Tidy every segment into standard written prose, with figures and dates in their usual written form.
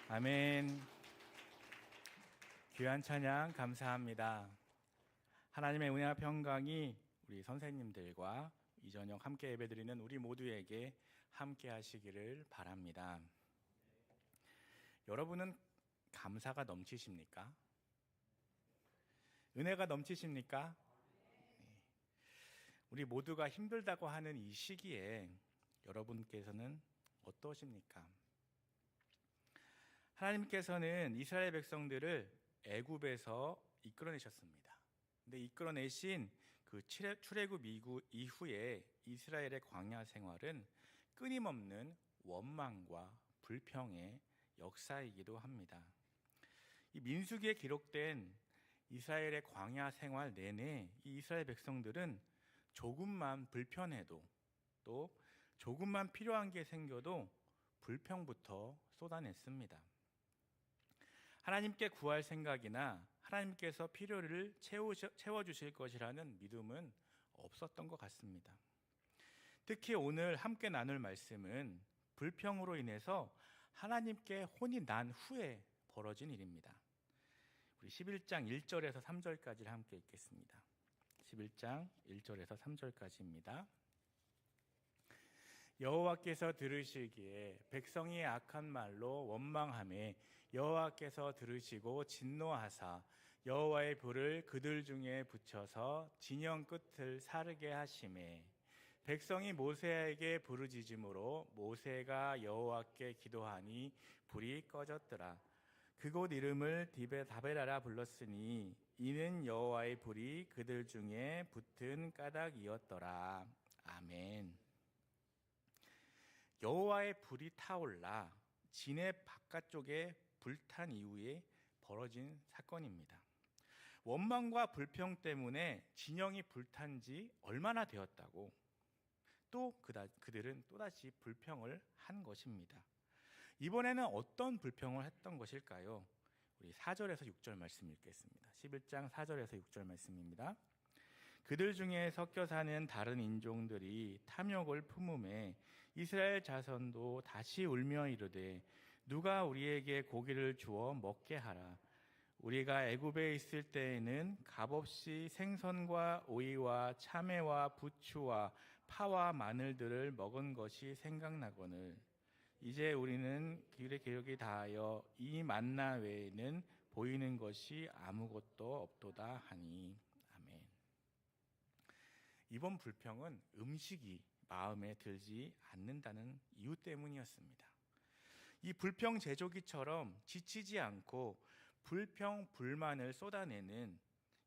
아멘. 귀한 찬양 감사합니다. 하나님의 은혜와 평강이 우리 선생님들과 이 저녁 함께 예배드리는 우리 모두에게 함께 하시기를 바랍니다. 여러분은 감사가 넘치십니까? 은혜가 넘치십니까? 네. 우리 모두가 힘들다고 하는 이 시기에 여러분께서는 어떠십니까? 하나님께서는 이스라엘 백성들을 애굽에서 이끌어내셨습니다. 근데 이끌어내신 그 출애굽 이후에 이스라엘의 광야 생활은 끊임없는 원망과 불평의 역사이기도 합니다. 이 민수기에 기록된 이스라엘의 광야 생활 내내 이 이스라엘 백성들은 조금만 불편해도 또 조금만 필요한 게 생겨도 불평부터 쏟아냈습니다. 하나님께 구할 생각이나 하나님께서 필요를 채워주실 것이라는 믿음은 없었던 것 같습니다. 특히 오늘 함께 나눌 말씀은 불평으로 인해서 하나님께 혼이 난 후에 벌어진 일입니다. 우리 11장 1절에서 3절까지를 함께 읽겠습니다. 11장 1절에서 3절까지입니다. 여호와께서 들으시기에 백성이 악한 말로 원망하며 여호와께서 들으시고 진노하사 여호와의 불을 그들 중에 붙여서 진영 끝을 사르게 하시매 백성이 모세에게 부르짖음으로 모세가 여호와께 기도하니 불이 꺼졌더라. 그곳 이름을 다베라라 불렀으니 이는 여호와의 불이 그들 중에 붙은 까닭이었더라. 아멘. 여호와의 불이 타올라 진의 바깥쪽에 불탄 이후에 벌어진 사건입니다. 원망과 불평 때문에 진영이 불탄 지 얼마나 되었다고 또 그들은 또다시 불평을 한 것입니다. 이번에는 어떤 불평을 했던 것일까요? 우리 4절에서 6절 말씀 읽겠습니다. 11장 4절에서 6절 말씀입니다. 그들 중에 섞여 사는 다른 인종들이 탐욕을 품음에 이스라엘 자손도 다시 울며 이르되 누가 우리에게 고기를 주어 먹게 하라. 우리가 애굽에 있을 때에는 값없이 생선과 오이와 참외와 부추와 파와 마늘들을 먹은 것이 생각나거늘 이제 우리는 길의 기력이 다하여 이 만나 외에는 보이는 것이 아무것도 없도다 하니. 아멘. 이번 불평은 음식이 마음에 들지 않는다는 이유 때문이었습니다. 이 불평 제조기처럼 지치지 않고 불평, 불만을 쏟아내는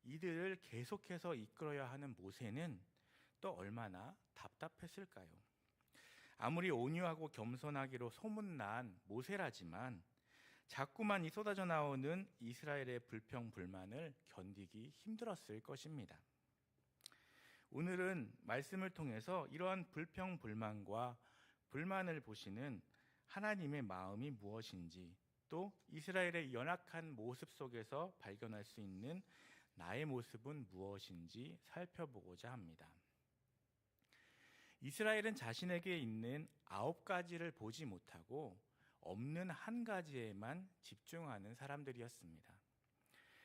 이들을 계속해서 이끌어야 하는 모세는 또 얼마나 답답했을까요? 아무리 온유하고 겸손하기로 소문난 모세라지만 자꾸만 이 쏟아져 나오는 이스라엘의 불평, 불만을 견디기 힘들었을 것입니다. 오늘은 말씀을 통해서 이러한 불평, 불만과 불만을 보시는 하나님의 마음이 무엇인지 또 이스라엘의 연약한 모습 속에서 발견할 수 있는 나의 모습은 무엇인지 살펴보고자 합니다. 이스라엘은 자신에게 있는 9가지를 보지 못하고 없는 한 가지에만 집중하는 사람들이었습니다.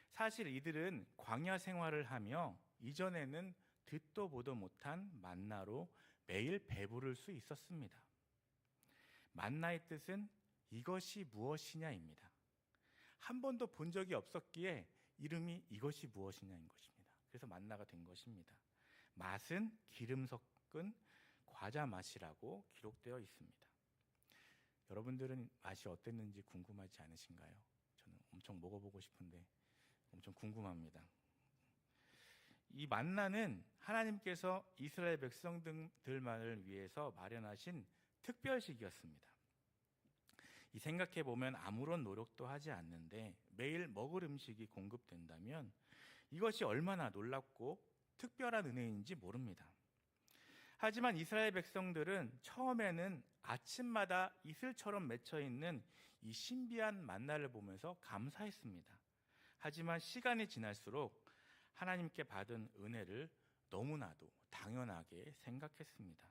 사실 이들은 광야 생활을 하며 이전에는 듣도 보도 못한 만나로 매일 배부를 수 있었습니다. 만나의 뜻은 이것이 무엇이냐입니다. 한 번도 본 적이 없었기에 이름이 이것이 무엇이냐인 것입니다. 그래서 만나가 된 것입니다. 맛은 기름 섞은 과자 맛이라고 기록되어 있습니다. 여러분들은 맛이 어땠는지 궁금하지 않으신가요? 저는 엄청 먹어보고 싶은데 엄청 궁금합니다. 이 만나는 하나님께서 이스라엘 백성들만을 위해서 마련하신 특별식이었습니다. 이 생각해 보면 아무런 노력도 하지 않는데 매일 먹을 음식이 공급된다면 이것이 얼마나 놀랍고 특별한 은혜인지 모릅니다. 하지만 이스라엘 백성들은 처음에는 아침마다 이슬처럼 맺혀 있는 이 신비한 만나를 보면서 감사했습니다. 하지만 시간이 지날수록 하나님께 받은 은혜를 너무나도 당연하게 생각했습니다.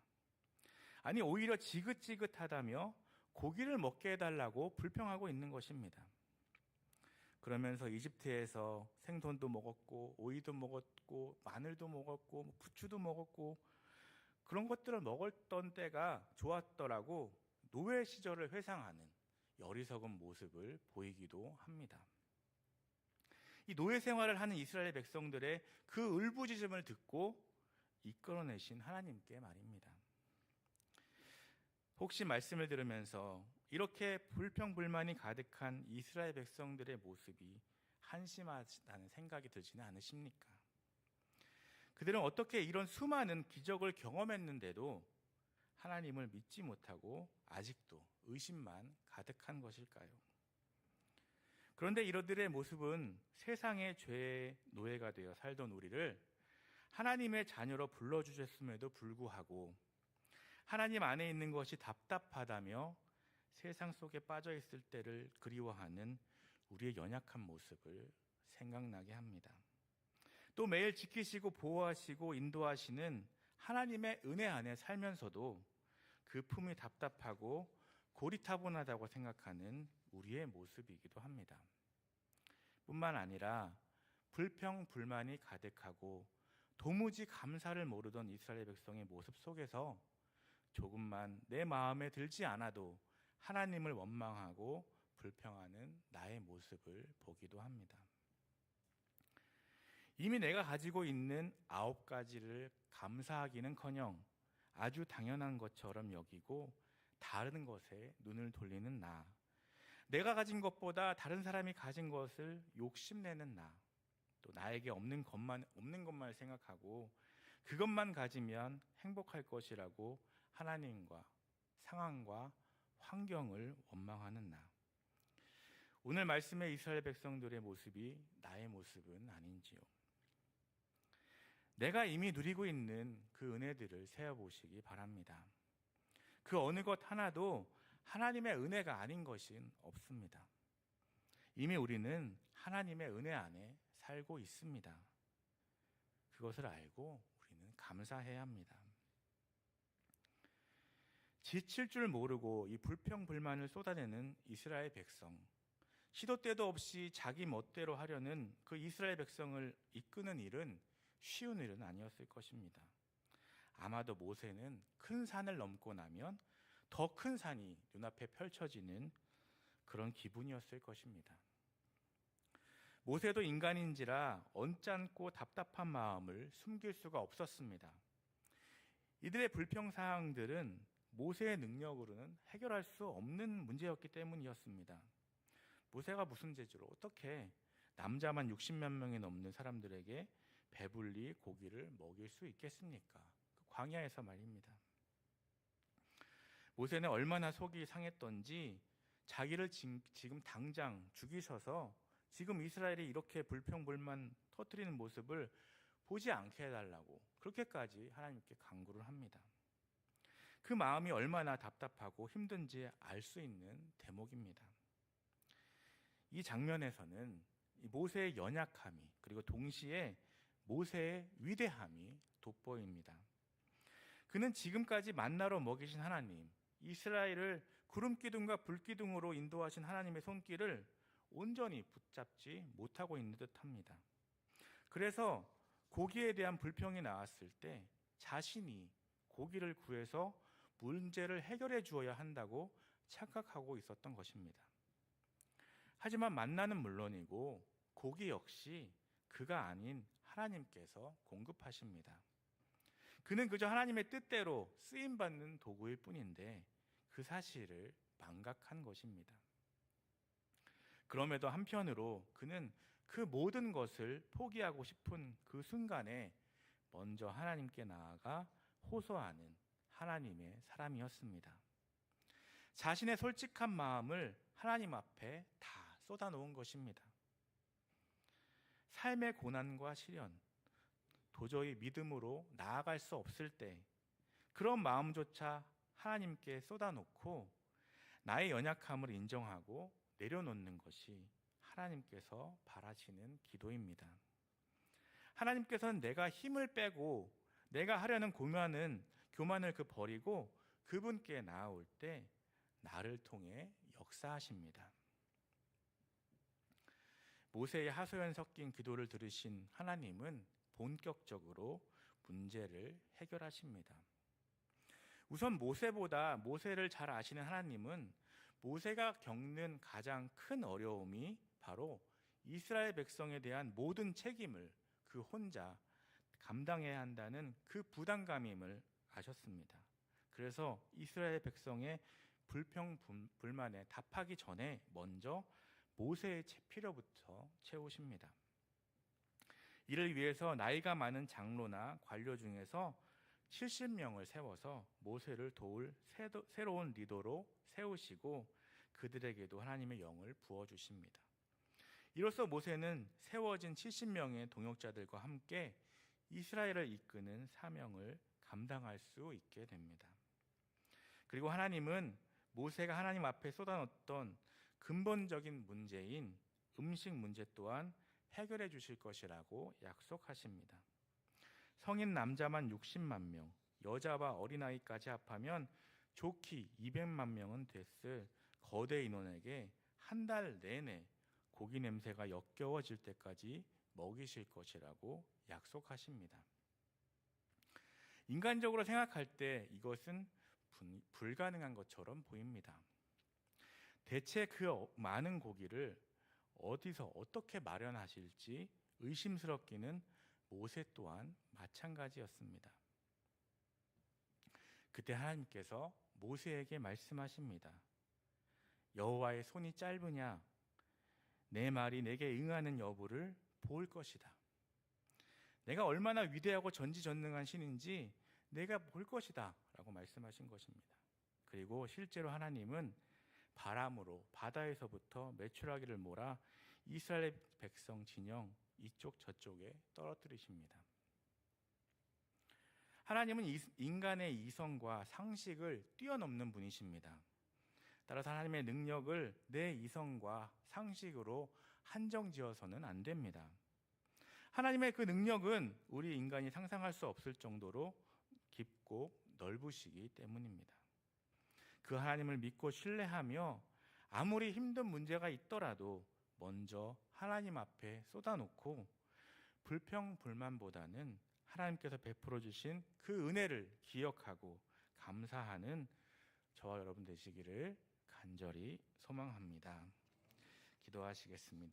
아니 오히려 지긋지긋하다며 고기를 먹게 해달라고 불평하고 있는 것입니다. 그러면서 이집트에서 생선도 먹었고 오이도 먹었고 마늘도 먹었고 부추도 먹었고 그런 것들을 먹었던 때가 좋았더라고 노예 시절을 회상하는 어리석은 모습을 보이기도 합니다. 이 노예 생활을 하는 이스라엘 백성들의 그 울부짖음을 듣고 이끌어내신 하나님께 말입니다. 혹시 말씀을 들으면서 이렇게 불평불만이 가득한 이스라엘 백성들의 모습이 한심하다는 생각이 들지는 않으십니까? 그들은 어떻게 이런 수많은 기적을 경험했는데도 하나님을 믿지 못하고 아직도 의심만 가득한 것일까요? 그런데 이들의 모습은 세상의 죄의 노예가 되어 살던 우리를 하나님의 자녀로 불러주셨음에도 불구하고 하나님 안에 있는 것이 답답하다며 세상 속에 빠져 있을 때를 그리워하는 우리의 연약한 모습을 생각나게 합니다. 또 매일 지키시고 보호하시고 인도하시는 하나님의 은혜 안에 살면서도 그 품이 답답하고 고리타분하다고 생각하는 우리의 모습이기도 합니다. 뿐만 아니라 불평불만이 가득하고 도무지 감사를 모르던 이스라엘 백성의 모습 속에서 조금만 내 마음에 들지 않아도 하나님을 원망하고 불평하는 나의 모습을 보기도 합니다. 이미 내가 가지고 있는 9가지를 감사하기는커녕 아주 당연한 것처럼 여기고 다른 것에 눈을 돌리는 나, 내가 가진 것보다 다른 사람이 가진 것을 욕심내는 나, 또 나에게 없는 것만 생각하고 그것만 가지면 행복할 것이라고 하나님과 상황과 환경을 원망하는 나. 오늘 말씀의 이스라엘 백성들의 모습이 나의 모습은 아닌지요? 내가 이미 누리고 있는 그 은혜들을 세어보시기 바랍니다. 그 어느 것 하나도 하나님의 은혜가 아닌 것은 없습니다. 이미 우리는 하나님의 은혜 안에 살고 있습니다. 그것을 알고 우리는 감사해야 합니다. 지칠 줄 모르고 이 불평불만을 쏟아내는 이스라엘 백성, 시도 때도 없이 자기 멋대로 하려는 그 이스라엘 백성을 이끄는 일은 쉬운 일은 아니었을 것입니다. 아마도 모세는 큰 산을 넘고 나면 더 큰 산이 눈앞에 펼쳐지는 그런 기분이었을 것입니다. 모세도 인간인지라 언짢고 답답한 마음을 숨길 수가 없었습니다. 이들의 불평사항들은 모세의 능력으로는 해결할 수 없는 문제였기 때문이었습니다. 모세가 무슨 재주로 어떻게 남자만 60몇 명이 넘는 사람들에게 배불리 고기를 먹일 수 있겠습니까? 광야에서 말입니다. 모세는 얼마나 속이 상했던지 자기를 지금 당장 죽이셔서 지금 이스라엘이 이렇게 불평불만 터뜨리는 모습을 보지 않게 해달라고 그렇게까지 하나님께 간구를 합니다. 그 마음이 얼마나 답답하고 힘든지 알 수 있는 대목입니다. 이 장면에서는 모세의 연약함이 그리고 동시에 모세의 위대함이 돋보입니다. 그는 지금까지 만나로 먹이신 하나님, 이스라엘을 구름기둥과 불기둥으로 인도하신 하나님의 손길을 온전히 붙잡지 못하고 있는 듯합니다. 그래서 고기에 대한 불평이 나왔을 때 자신이 고기를 구해서 문제를 해결해 주어야 한다고 착각하고 있었던 것입니다. 하지만 만나는 물론이고 고기 역시 그가 아닌 하나님께서 공급하십니다. 그는 그저 하나님의 뜻대로 쓰임받는 도구일 뿐인데 그 사실을 망각한 것입니다. 그럼에도 한편으로 그는 그 모든 것을 포기하고 싶은 그 순간에 먼저 하나님께 나아가 호소하는 하나님의 사람이었습니다. 자신의 솔직한 마음을 하나님 앞에 다 쏟아놓은 것입니다. 삶의 고난과 시련, 도저히 믿음으로 나아갈 수 없을 때 그런 마음조차 하나님께 쏟아놓고 나의 연약함을 인정하고 내려놓는 것이 하나님께서 바라시는 기도입니다. 하나님께서는 내가 힘을 빼고 내가 하려는 교만을 버리고 그분께 나아올 때 나를 통해 역사하십니다. 모세의 하소연 섞인 기도를 들으신 하나님은 본격적으로 문제를 해결하십니다. 우선 모세를 잘 아시는 하나님은 모세가 겪는 가장 큰 어려움이 바로 이스라엘 백성에 대한 모든 책임을 그 혼자 감당해야 한다는 그 부담감임을 아셨습니다. 그래서 이스라엘 백성의 불평불만에 답하기 전에 먼저 모세의 필요부터 채우십니다. 이를 위해서 나이가 많은 장로나 관료 중에서 70명을 세워서 모세를 도울 새로운 리더로 세우시고 그들에게도 하나님의 영을 부어주십니다. 이로써 모세는 세워진 70명의 동역자들과 함께 이스라엘을 이끄는 사명을 감당할 수 있게 됩니다. 그리고 하나님은 모세가 하나님 앞에 쏟아놓던 근본적인 문제인 음식 문제 또한 해결해 주실 것이라고 약속하십니다. 성인 남자만 60만 명, 여자와 어린아이까지 합하면 좋기 200만 명은 됐을 거대 인원에게 한 달 내내 고기 냄새가 역겨워질 때까지 먹이실 것이라고 약속하십니다. 인간적으로 생각할 때 이것은 불가능한 것처럼 보입니다. 대체 그 많은 고기를 어디서 어떻게 마련하실지 의심스럽기는 모세 또한 마찬가지였습니다. 그때 하나님께서 모세에게 말씀하십니다. 여호와의 손이 짧으냐? 내 말이 내게 응하는 여부를 볼 것이다. 내가 얼마나 위대하고 전지전능한 신인지 내가 볼 것이다 라고 말씀하신 것입니다. 그리고 실제로 하나님은 바람으로 바다에서부터 메추라기를 몰아 이스라엘 백성 진영 이쪽 저쪽에 떨어뜨리십니다. 하나님은 인간의 이성과 상식을 뛰어넘는 분이십니다. 따라서 하나님의 능력을 내 이성과 상식으로 한정지어서는 안 됩니다. 하나님의 그 능력은 우리 인간이 상상할 수 없을 정도로 깊고 넓으시기 때문입니다. 그 하나님을 믿고 신뢰하며 아무리 힘든 문제가 있더라도 먼저 하나님 앞에 쏟아놓고 불평불만보다는 하나님께서 베풀어 주신 그 은혜를 기억하고 감사하는 저와 여러분 되시기를 간절히 소망합니다. 기도하시겠습니다.